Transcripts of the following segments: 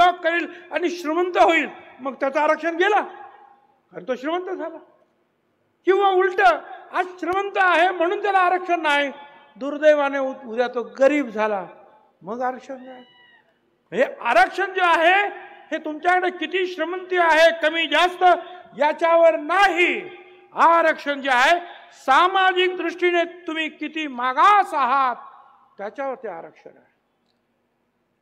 उद्योग करेल आणि श्रीमंत होईल, मग त्याचं आरक्षण गेला कारण तो श्रीमंत झाला. किंवा उलट, आज श्रीमंत आहे म्हणून त्याला आरक्षण नाही, दुर्दैवाने उद्या तो गरीब झाला मग आरक्षण नाही. हे आरक्षण जे आहे हे तुमच्याकडे किती श्रीमंती आहे कमी जास्त याच्यावर नाही. आरक्षण जे आहे सामाजिक दृष्टीने तुम्ही किती मागास आहात त्याच्यावर ते आरक्षण आहे.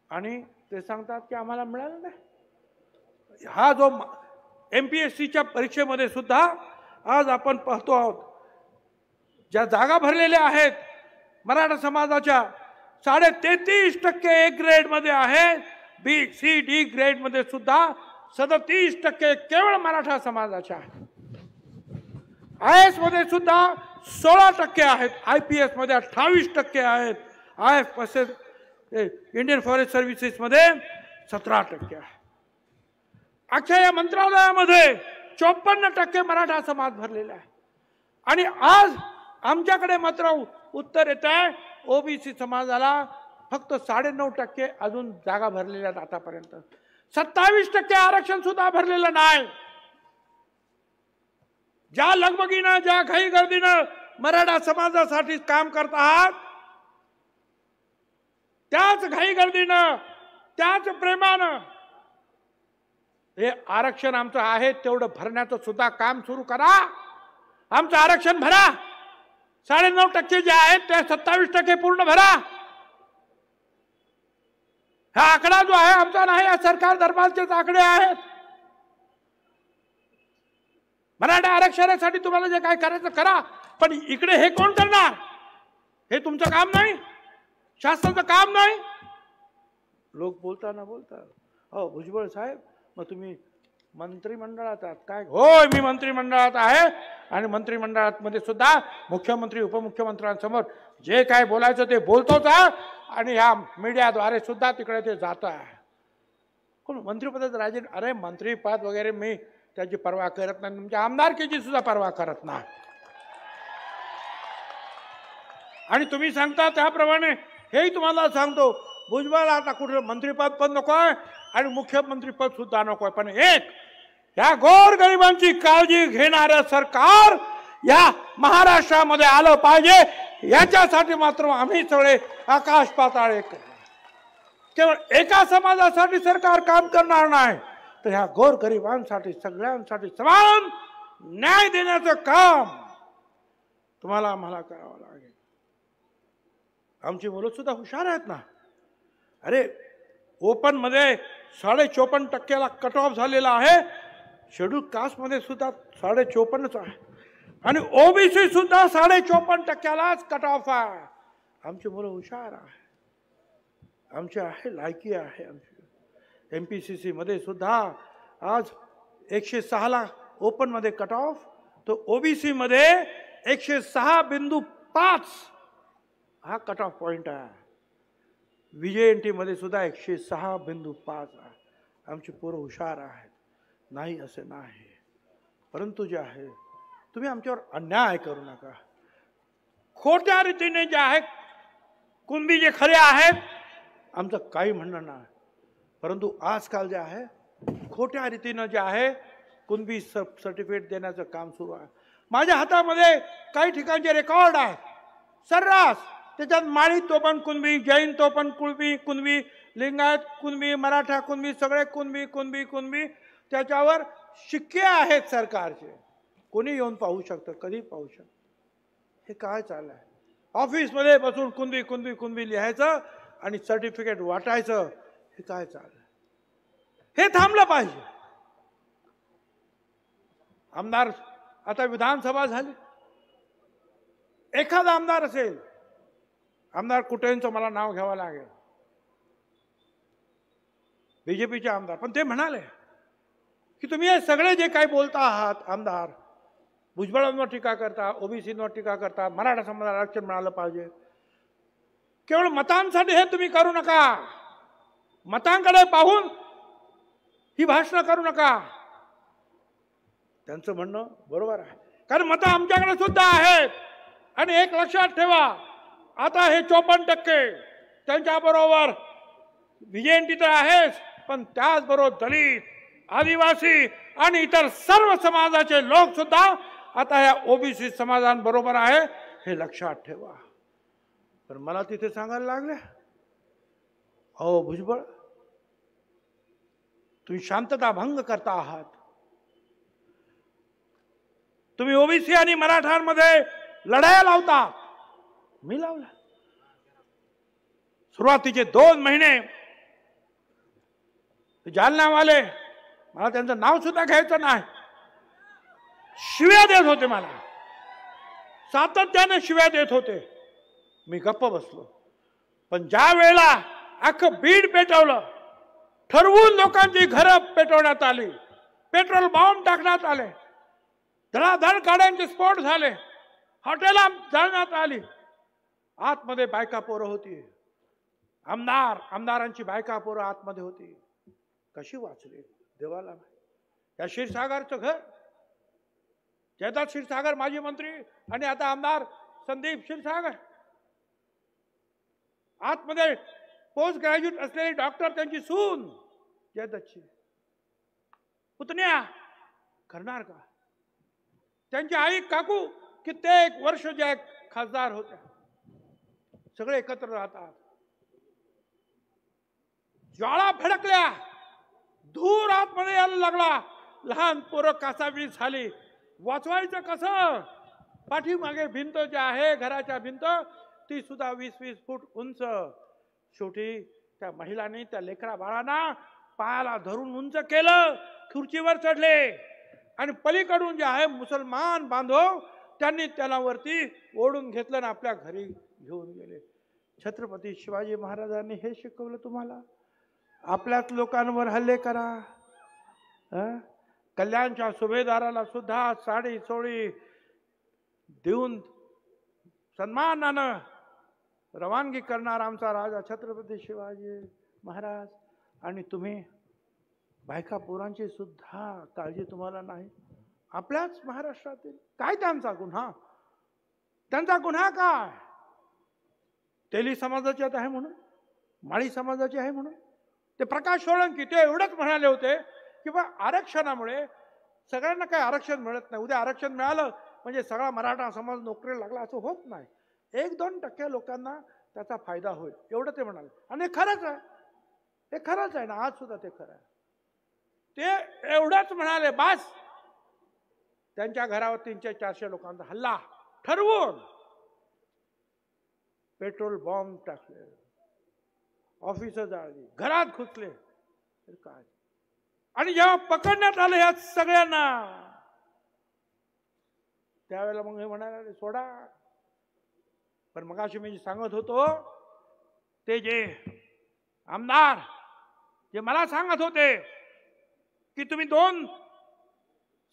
आणि ते सांगतात की आम्हाला मिळालं नाही. हा जो MPSCच्या परीक्षेमध्ये सुद्धा आज आपण पाहतो आहोत, ज्या जागा भरलेल्या आहेत मराठा समाजाच्या 33.5% A ग्रेड मध्ये आहेत, B, C, D ग्रेड मध्ये सुद्धा 37% केवळ मराठा समाजाच्या आहेत. IAS मध्ये सुद्धा 16% आहेत, IPS मध्ये 28% आहेत, IF इंडियन फॉरेस्ट सर्व्हिसेस मध्ये 17% आहे. अख्ख्या या मंत्रालयामध्ये 54% मराठा समाज भरलेला आहे. आणि आज आमच्याकडे मात्र उत्तर येत आहे OBC समाजाला फक्त 9.5% अजून जागा भरलेल्या आहेत आतापर्यंत. 27% आरक्षण सुद्धा भरलेलं नाही. ज्या लगबगीनं ज्या घाई गर्दीनं मराठा समाजासाठी काम करत आहात त्याच घाई गर्दीनं त्याच प्रेमानं हे आरक्षण आमचं आहे तेवढं भरण्याचं सुद्धा काम सुरू करा. आमचं आरक्षण भरा. 9.5% जे आहेत ते 27% पूर्ण भरा. हा आकडा जो आहे आमचा नाही, या सरकार दरबारचेच आकडे आहेत. मराठा आरक्षणासाठी तुम्हाला जे काय करायचं करा, पण इकडे हे कोण करणार? हे तुमचं काम नाही, शासनाचं काम नाही. लोक बोलता हो भुजबळ साहेब मग तुम्ही मंत्रिमंडळात आहात काय? होय, मी मंत्रिमंडळात आहे आणि मंत्रिमंडळात मध्ये सुद्धा मुख्यमंत्री उपमुख्यमंत्र्यांसमोर जे काय बोलायचं ते बोलतोच आहे आणि ह्या मीडियाद्वारे सुद्धा तिकडे ते जात आहे. कोण मंत्रिपदाचं राजे? अरे मंत्रीपद वगैरे मी त्याची पर्वा करत नाही, तुमच्या आमदारकीची सुद्धा पर्वा करत नाही. आणि तुम्ही सांगता त्याप्रमाणे हेही तुम्हाला सांगतो, भुजबळ आता कुठलं मंत्रिपद पण नको आहे आणि मुख्यमंत्रीपद सुद्धा नको आहे, पण एक या गोरगरिबांची काळजी घेणारं सरकार या महाराष्ट्रामध्ये आलं पाहिजे. याच्यासाठी मात्र आम्ही सगळे आकाश पाताळ एक. केवळ एका समाजासाठी सरकार काम करणार नाही, तर ह्या गोरगरिबांसाठी सगळ्यांसाठी समान न्याय देण्याचं काम तुम्हाला आम्हाला करावं लागेल. आमची मुलं सुद्धा हुशार आहेत ना. अरे ओपन मध्ये 54.5% कट ऑफ झालेला आहे, शेड्यूल कास्ट मध्ये सुद्धा 54.5% आहे आणि OBC सुद्धा 54.5%लाच कट ऑफ आहे. आमची मुलं हुशार आहे, आमची आहे लायकी आहे. आमची MPCC मध्ये सुद्धा आज 106ला ओपन मध्ये कट ऑफ, तो OBC मध्ये 106.5 हा कट ऑफ पॉइंट आहे. VJNT मध्ये सुद्धा 106.5 आहे. आमची पोरं हुशार आहेत, नाही असे नाही. परंतु जे आहे तुम्ही आमच्यावर अन्याय करू नका. खोट्या रीतीने जे आहे कुणबी जे खरे आहेत आमचं काही म्हणणं नाही, परंतु आजकाल जे आहे खोट्या रीतीनं जे आहे कुणबी सर्टिफिकेट देण्याचं काम सुरू आहे. माझ्या हातामध्ये काही ठिकाणचे रेकॉर्ड आहे सर्रास, त्याच्यात माळी तोपण कुणबी, जैन तोपण कुणबी, लिंगायत कुणबी, मराठा कुणबी, सगळे कुणबी त्याच्यावर शिक्के आहेत सरकारचे. कोणी येऊन पाहू शकतं, कधी पाहू शकतं. हे काय चाललंय? ऑफिसमध्ये बसून कुणबी लिहायचं आणि सर्टिफिकेट वाटायचं, हे काय चाललंय? हे थांबलं पाहिजे. आमदार आता विधानसभा झाली, एखादा आमदार असेल, आमदार कुठेंचं मला नाव घ्यावं लागेल, BJPचे आमदार, पण ते म्हणाले की तुम्ही हे सगळे जे काही बोलता आहात, आमदार भुजबळांवर टीका करता, OBCवर टीका करता, मराठा समाजाला आरक्षण मिळालं पाहिजे, केवळ मतांसाठी हे तुम्ही करू नका. मतांकडे पाहून ही भाषणं करू नका. त्यांचं म्हणणं बरोबर आहे, कारण मतं आमच्याकडे सुद्धा आहेत. आणि एक लक्षात ठेवा, आता हे 54% त्यांच्याबरोबर VJNT तर आहेच, पण त्याचबरोबर दलित, आदिवासी आणि इतर सर्व समाजाचे लोक सुद्धा आता या ओबीसी समाजांबरोबर आहे, हे लक्षात ठेवा. पण मला तिथे सांगायला लागले, अहो भुजबळ, तुम्ही शांतता भंग करता आहात. तुम्ही ओबीसी आणि मराठ्यांमध्ये लढाया लावता. मी लावला. सुरुवातीचे 2 महिने जालनावाले, मला त्यांचं नाव सुद्धा घ्यायचं नाही, शिव्या देत होते. मला सातत्याने शिव्या देत होते. मी गप्प बसलो. पण ज्या वेळेला अख्खं बीड पेटवलं, ठरवून लोकांची घरं पेटवण्यात आली, पेट्रोल बॉम्ब टाकण्यात आले, धडाधड गाड्यांचे स्फोट झाले, हॉटेला जाळण्यात आली, आतमध्ये बायका पोरं होती, आमदारांची बायका पोरं आतमध्ये होती. कशी वाचली देवाला. या क्षीरसागरचं घर, जयदत्त क्षीरसागर माजी मंत्री आणि आता आमदार संदीप क्षीरसागर, आतमध्ये पोस्ट ग्रॅज्युएट असलेली डॉक्टर, त्यांची सून जयदत्तची पुतण्या करणार का. त्यांची आई काकू कित्येक वर्ष ज्या खासदार होत्या, सगळे एकत्र राहतात. ज्वाळा भडकल्या, धूर आतमध्ये यायला लागला, लहान पोरं कासावीस झाली. वाचवायचं कसं. पाठीमागे भिंत जी आहे, घराच्या भिंत, ती सुद्धा 20-20 फूट उंच. शेवटी त्या महिलांनी त्या लेकरा बाळांना पायाला धरून उंच केलं, खुर्चीवर चढले आणि पलीकडून जे आहे मुसलमान बांधव, त्यांनी त्याला वरती ओढून घेतलं आणि आपल्या घरी घेऊन गेले. छत्रपती शिवाजी महाराजांनी हे शिकवलं तुम्हाला. आपल्याच लोकांवर हल्ले करा. कल्याणच्या सुभेदाराला सुद्धा साडी चोळी देऊन सन्मानानं रवानगी करणार आमचा राजा छत्रपती शिवाजी महाराज. आणि तुम्ही बायका पोरांची सुद्धा काळजी तुम्हाला नाही. आपल्याच महाराष्ट्रातील. काय त्यांचा गुन्हा. त्यांचा गुन्हा काय. तेली समाजाचे आहे म्हणून, माळी समाजाचे आहे म्हणून. ते प्रकाश सोळंकी ते एवढंच म्हणाले होते की बा आरक्षणामुळे सगळ्यांना काही आरक्षण मिळत नाही, उद्या आरक्षण मिळालं म्हणजे सगळा मराठा समाज नोकरीला लागला, असं होत नाही. 1-2% लोकांना त्याचा फायदा होईल, एवढं ते म्हणाले. आणि हे खरंच आहे. हे खरंच आहे ना, आज सुद्धा ते खरं आहे. ते एवढंच म्हणाले. बास. त्यांच्या घरावर 300-400 लोकांचा हल्ला ठरवून पेट्रोल बॉम्ब टाकले, ऑफिस जाळली, घरात घुसले. काय. आणि जेव्हा पकडण्यात आलं या सगळ्यांना, त्यावेळेला मग हे म्हणाले सोडा. पण मगाशी मी सांगत होतो, ते जे आमदार जे मला सांगत होते की तुम्ही 2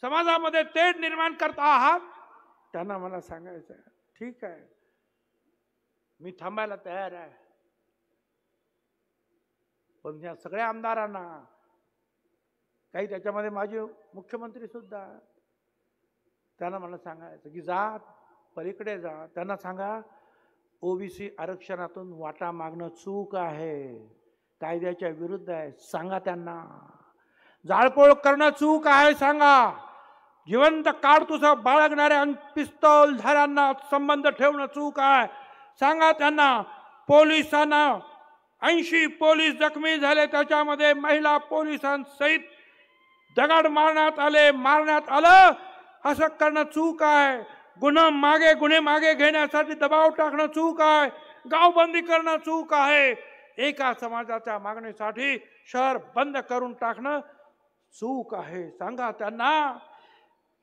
समाजामध्ये तेढ निर्माण करता आहात, त्यांना मला सांगायचं आहे, ठीक आहे, मी थांबायला तयार आहे. पण या सगळ्या आमदारांना, काही त्याच्यामध्ये माझे मुख्यमंत्री सुद्धा, त्यांना मला सांगायचं की जा पलीकडे जा. त्यांना सांगा ओबीसी आरक्षणातून वाटा मागणं चूक आहे, कायद्याच्या विरुद्ध आहे. सांगा त्यांना. जाळपोळ करणं चूक आहे सांगा. जिवंत काडतुसं बाळगणाऱ्या पिस्तौल धाऱ्यांना संबंध ठेवणं चूक आहे सांगा त्यांना. पोलिसांना 80 पोलीस जखमी झाले, त्याच्यामध्ये महिला पोलिसांसहित दगड मारण्यात आलं. असं करणं चूक आहे. गुन्हे मागे घेण्यासाठी दबाव टाकणं चूक आहे. गावबंदी करणं चूक आहे. एका समाजाच्या मागणीसाठी शहर बंद करून टाकणं चूक आहे. सांगा त्यांना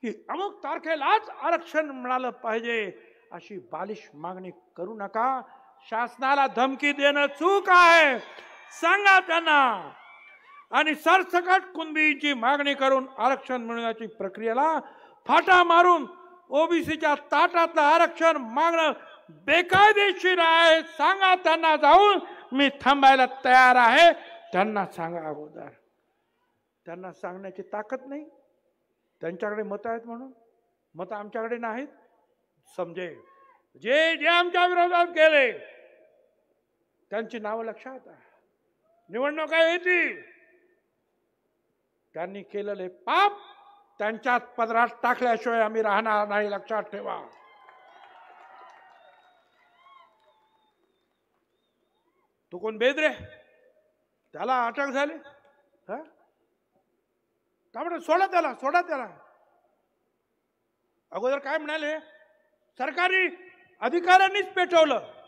की अमुक तारखेलाच आरक्षण मिळालं पाहिजे, अशी बालिश मागणी करू नका. शासनाला धमकी देणं चूक आहे सांगा त्यांना. आणि सरसकट कुणबीची मागणी करून आरक्षण मिळवण्याची प्रक्रियेला फाटा मारून ओबीसीच्या ताटातलं आरक्षण मागणं बेकायदेशीर आहे सांगा त्यांना. जाऊन मी थांबायला तयार आहे त्यांना सांगा अगोदर. त्यांना सांगण्याची ताकद नाही. त्यांच्याकडे मतं आहेत म्हणून. मतं आमच्याकडे नाहीत. समजे जे जे आमच्या विरोधात गेले त्यांची नावं लक्षात आहे. निवडणुका येतील, त्यांनी केलेले पाप त्यांच्यात पदरात टाकल्याशिवाय आम्ही राहणार नाही, लक्षात ठेवा. तो कोण बेदरे, त्याला अटक झाली. त्यामुळे सोडा त्याला, सोडा त्याला. अगोदर काय म्हणाले, सरकारी अधिकाऱ्यांनीच पेटवलं.